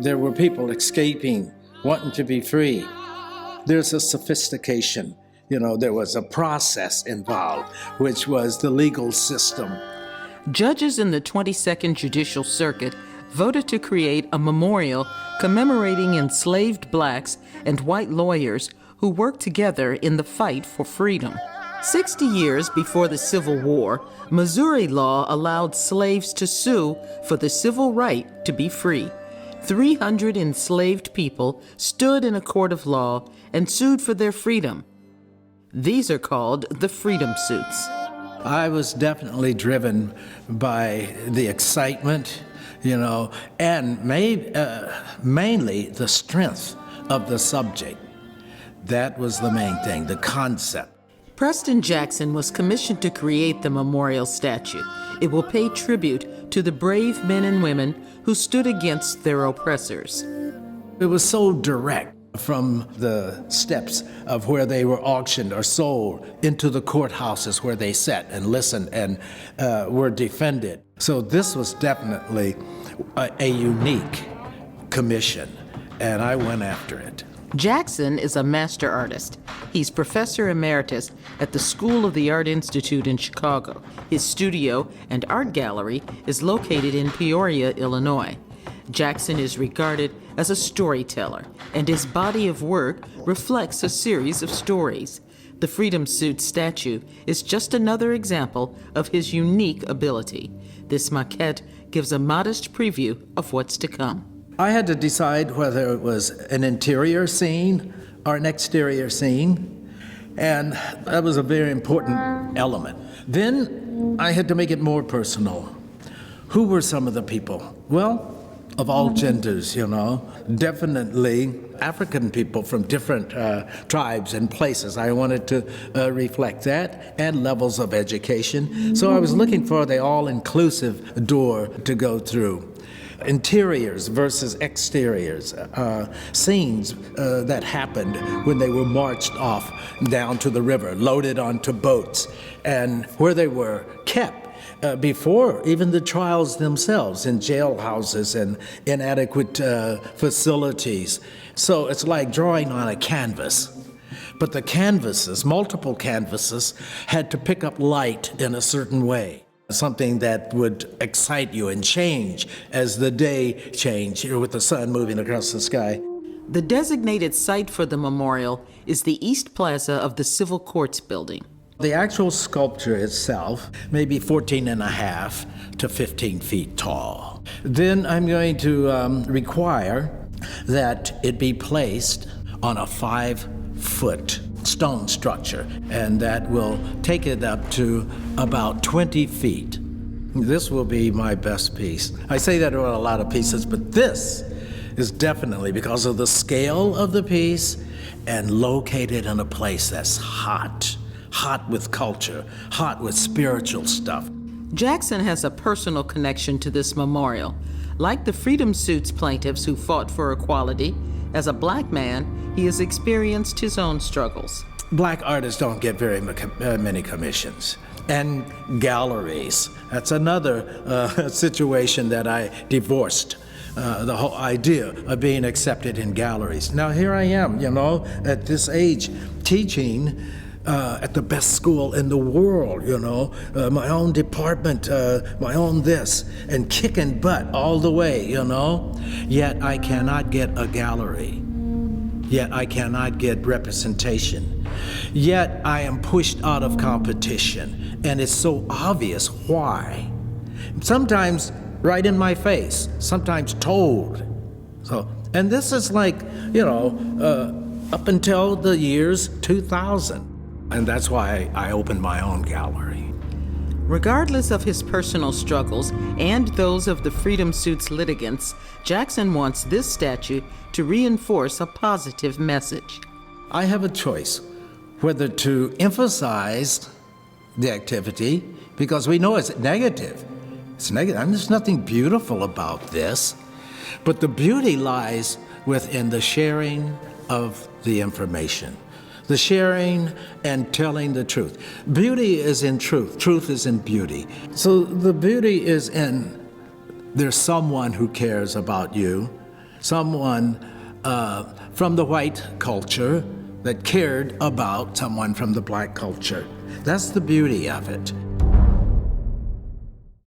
There were people escaping, wanting to be free. There's a sophistication. There was a process involved, which was the legal system. Judges in the 22nd Judicial Circuit voted to create a memorial commemorating enslaved blacks and white lawyers who worked together in the fight for freedom. 60 years before the Civil War, Missouri law allowed slaves to sue for the civil right to be free. 300 enslaved people stood in a court of law and sued for their freedom. These are called the freedom suits. I was definitely driven by the excitement, and mainly the strength of the subject. That was the main thing, the concept. Preston Jackson was commissioned to create the memorial statue. It will pay tribute to the brave men and women who stood against their oppressors. It was so direct, from the steps of where they were auctioned or sold into the courthouses where they sat and listened and were defended. So this was definitely a unique commission, and I went after it. Jackson is a master artist. He's professor emeritus at the School of the Art Institute in Chicago. His studio and art gallery is located in Peoria, Illinois. Jackson is regarded as a storyteller, and his body of work reflects a series of stories. The Freedom Suit statue is just another example of his unique ability. This maquette gives a modest preview of what's to come. I had to decide whether it was an interior scene or an exterior scene, and that was a very important element. Then I had to make it more personal. Who were some of the people? Well, of all genders, definitely African people from different tribes and places. I wanted to reflect that, and levels of education. So I was looking for the all-inclusive door to go through. Interiors versus exteriors, scenes that happened when they were marched off down to the river, loaded onto boats, and where they were kept before even the trials themselves, in jailhouses and inadequate facilities. So it's like drawing on a canvas. But the canvases, multiple canvases, had to pick up light in a certain way. Something that would excite you and change as the day changed, with the sun moving across the sky. The designated site for the memorial is the East Plaza of the Civil Courts building. The actual sculpture itself may be 14.5 to 15 feet tall. Then I'm going to require that it be placed on a 5-foot stone structure, and that will take it up to about 20 feet. This will be my best piece. I say that about a lot of pieces, but this is definitely because of the scale of the piece and located in a place that's hot with culture, hot with spiritual stuff. Jackson has a personal connection to this memorial. Like the Freedom Suits plaintiffs who fought for equality, as a black man, he has experienced his own struggles. Black artists don't get very many commissions. And galleries, that's another situation that I divorced. The whole idea of being accepted in galleries. Now here I am, at this age, teaching at the best school in the world, my own department, my own this, and kicking butt all the way, Yet I cannot get a gallery. Yet I cannot get representation. Yet I am pushed out of competition. And it's so obvious why. Sometimes right in my face, sometimes told. And this is like, up until the years 2000. And that's why I opened my own gallery. Regardless of his personal struggles and those of the Freedom Suits litigants, Jackson wants this statue to reinforce a positive message. I have a choice whether to emphasize the activity, because we know it's negative. It's negative. There's nothing beautiful about this. But the beauty lies within the sharing of the information. the sharing and telling the truth. Beauty is in truth. Truth is in beauty. So the beauty is in there's someone who cares about you, someone from the white culture that cared about someone from the black culture. That's the beauty of it.